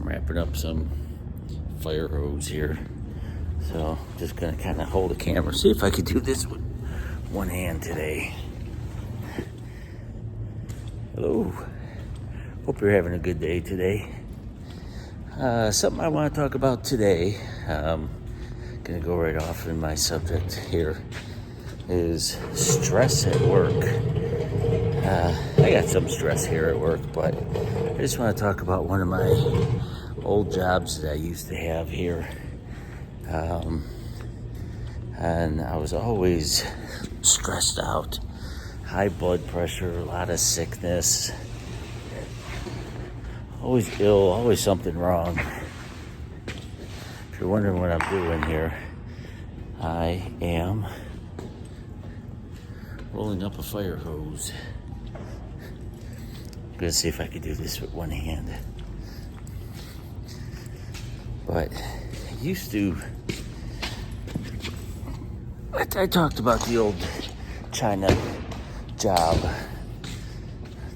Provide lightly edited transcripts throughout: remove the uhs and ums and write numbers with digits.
wrapping up some fire hose here. So just gonna kind of hold the camera, see if I could do this with one hand today. Hello, hope you're having a good day today. Something I want to talk about today, gonna go right off in my subject here, is stress at work. I got some stress here at work, but I just want to talk about one of my old jobs that I used to have here. And I was always stressed out, high blood pressure, a lot of sickness, always ill, always something wrong. If you're wondering what I'm doing here, I am rolling up a fire hose. I'm gonna see if I could do this with one hand. But I used to, I talked about the old China job,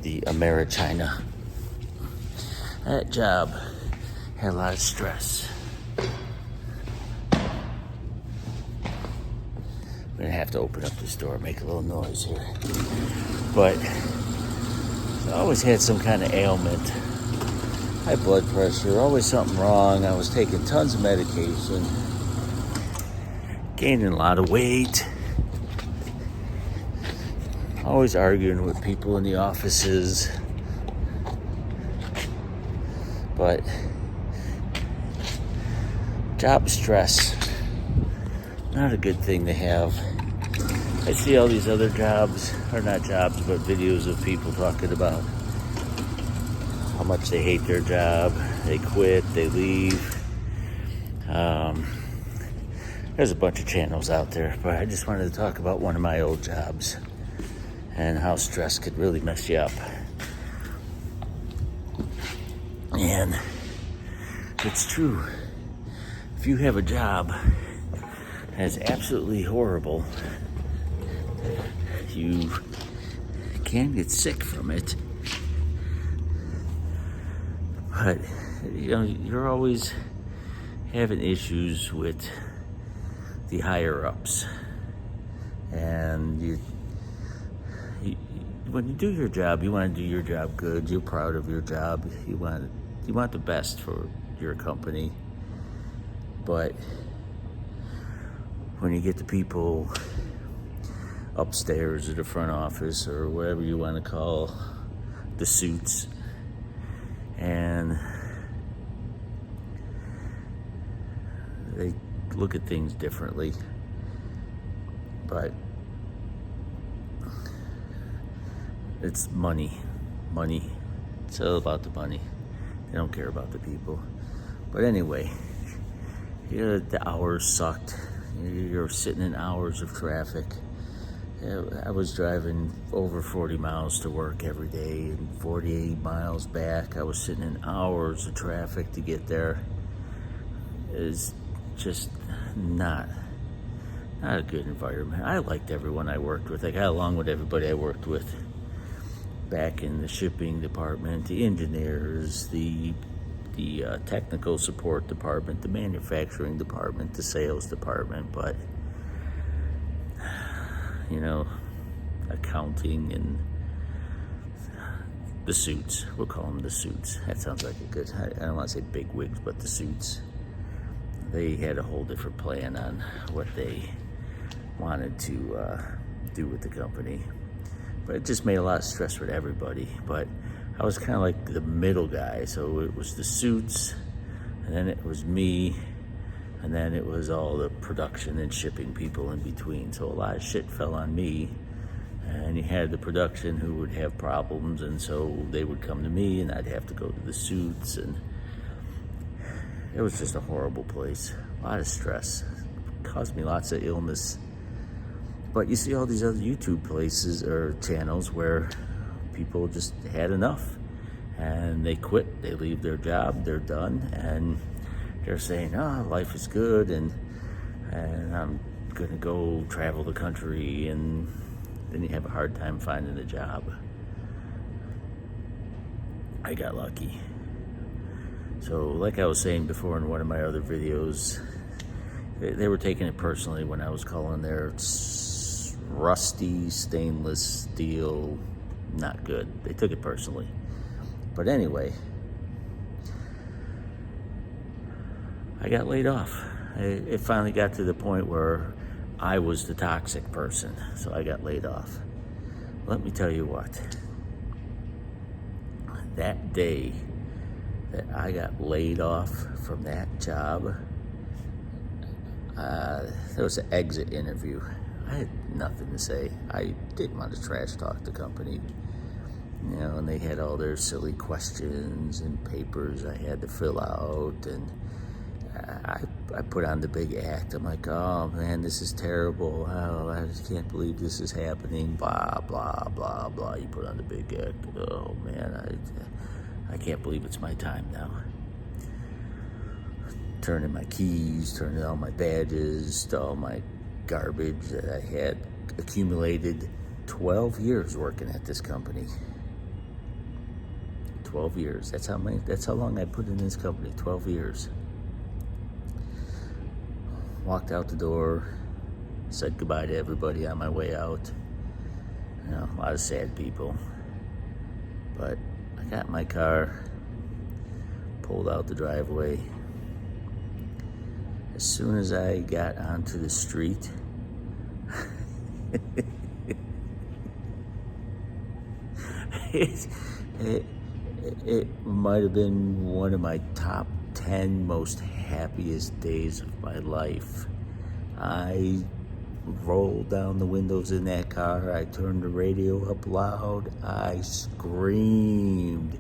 the Americhina. That job had a lot of stress. I'm gonna have to open up this door, make a little noise here. But I always had some kind of ailment, high blood pressure, always something wrong. I was taking tons of medication, gaining a lot of weight, always arguing with people in the offices. But job stress, not a good thing to have. I see all these other jobs, or not jobs, but videos of people talking about how much they hate their job, they quit, they leave. There's a bunch of channels out there, but I just wanted to talk about one of my old jobs and how stress could really mess you up. And it's true. If you have a job that's absolutely horrible, you can get sick from it. But, you're always having issues with the higher ups. And when you do your job, you want to do your job good. You're proud of your job. You want the best for your company. But when you get the people upstairs at the front office, or whatever you want to call the suits, and they look at things differently. But it's money. It's all about the money. They don't care about the people. But anyway, the hours sucked. You're sitting in hours of traffic. I was driving over 40 miles to work every day and 48 miles back. I was sitting in hours of traffic to get there. It's just not a good environment. I liked everyone I worked with. I got along with everybody I worked with. Back in the shipping department, the engineers, the technical support department, the manufacturing department, the sales department, but accounting and the suits. We'll call them the suits. That sounds like a good, I don't want to say big wigs, but the suits. They had a whole different plan on what they wanted to do with the company. But it just made a lot of stress with everybody. But I was kind of like the middle guy. So it was the suits, and then it was me, and then it was all the production and shipping people in between. So a lot of shit fell on me. And you had the production who would have problems, and so they would come to me, and I'd have to go to the suits, and it was just a horrible place. A lot of stress. It caused me lots of illness. But you see all these other YouTube places or channels where people just had enough, and they quit, they leave their job, they're done, and they're saying, life is good, and I'm gonna go travel the country, and then you have a hard time finding a job. I got lucky. So like I was saying before in one of my other videos, they were taking it personally when I was calling their rusty stainless steel not good. They took it personally. But anyway, I got laid off. It finally got to the point where I was the toxic person, so I got laid off. Let me tell you what, that day that I got laid off from that job, there was an exit interview. I had nothing to say. I didn't want to trash talk the company, you know, and they had all their silly questions and papers I had to fill out, and I put on the big act. I'm like, oh man, this is terrible. Oh, I just can't believe this is happening. Blah, blah, blah, blah. You put on the big act. Oh man, I can't believe it's my time now. Turning my keys, turning all my badges, to all my garbage that I had accumulated 12 years working at this company. 12 years. That's how long I put in this company. 12 years. Walked out the door, said goodbye to everybody on my way out. You know, a lot of sad people. But I got in my car, pulled out the driveway. As soon as I got onto the street, it might have been one of my top 10 most happiest days of my life. I rolled down the windows in that car. I turned the radio up loud. I screamed.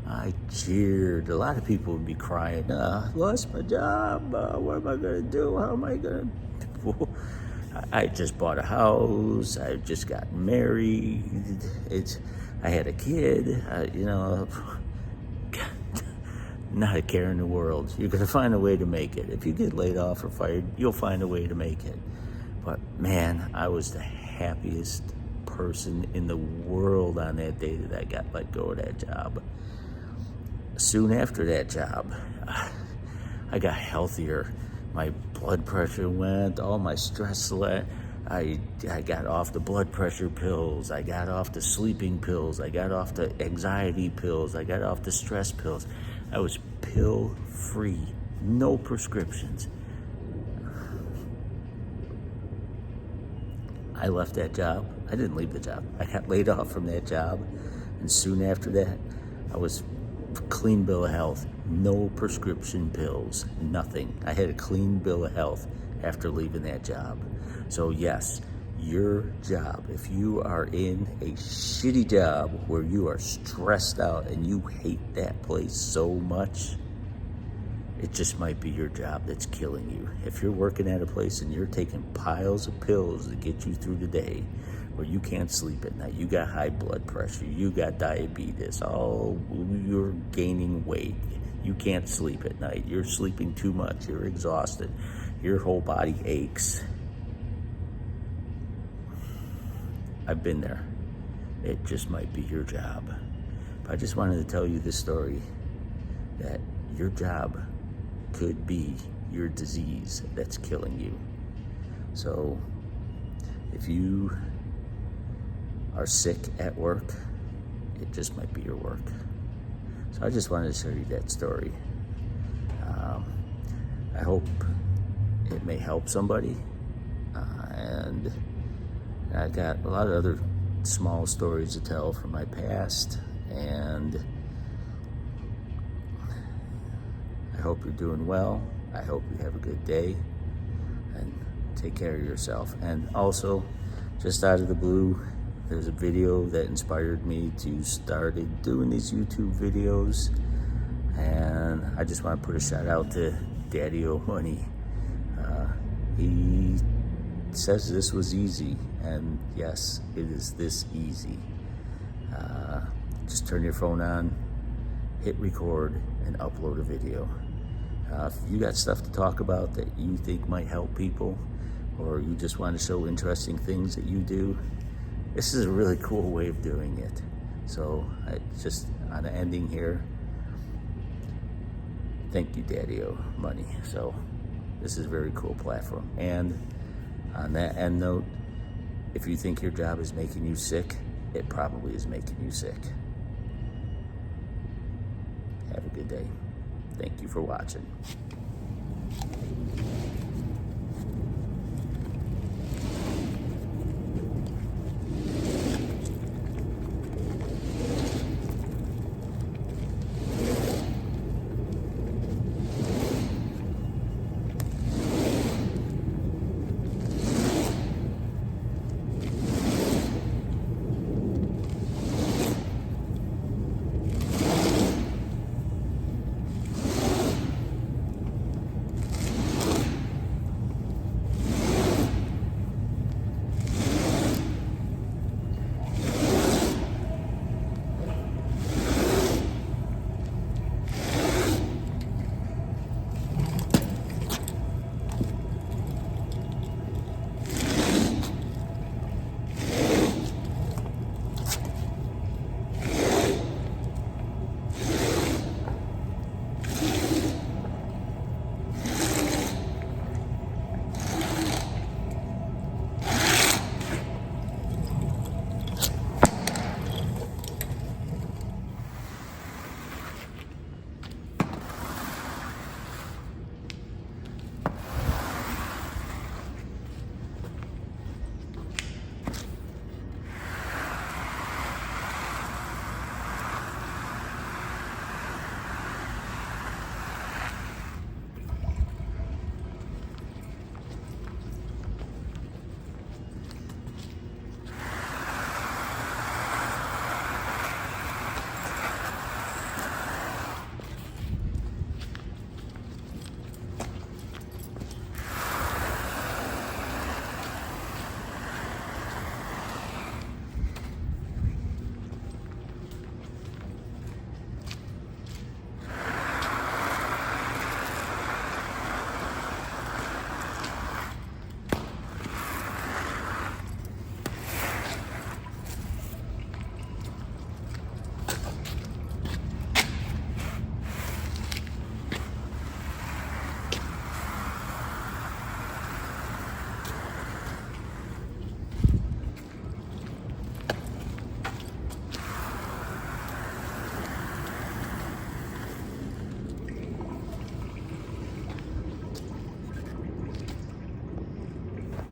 I cheered. A lot of people would be crying, I lost my job. What am I going to do? How am I going to... I just bought a house. I just got married. I had a kid. You know, not a care in the world. You're going to find a way to make it. If you get laid off or fired, you'll find a way to make it. But man, I was the happiest person in the world on that day that I got let go of that job. Soon after that job, I got healthier. My blood pressure went, all my stress left. I got off the blood pressure pills. I got off the sleeping pills. I got off the anxiety pills. I got off the stress pills. I was pill-free, no prescriptions. I left that job. I didn't leave the job. I got laid off from that job. And soon after that, I was clean bill of health. No prescription pills, nothing. I had a clean bill of health after leaving that job. So yes, your job, if you are in a shitty job where you are stressed out and you hate that place so much, it just might be your job that's killing you. If you're working at a place and you're taking piles of pills to get you through the day, where you can't sleep at night, you got high blood pressure, you got diabetes, you're gaining weight, you can't sleep at night, you're sleeping too much, you're exhausted, your whole body aches. I've been there. It just might be your job. But I just wanted to tell you this story, that your job could be your disease that's killing you. So if you are sick at work, it just might be your work. So I just wanted to show you that story. I hope it may help somebody. And I got a lot of other small stories to tell from my past, and I hope you're doing well. I hope you have a good day, and take care of yourself. And also, just out of the blue, there's a video that inspired me to start doing these YouTube videos, and I just want to put a shout out to Daddy O Money. He says this was easy, and yes, it is this easy. Just turn your phone on, hit record, and upload a video. If you got stuff to talk about that you think might help people, or you just want to show interesting things that you do, this is a really cool way of doing it. So just on the ending here, thank you, Daddy-O money. So this is a very cool platform. And on that end note, if you think your job is making you sick, it probably is making you sick. Have a good day. Thank you for watching.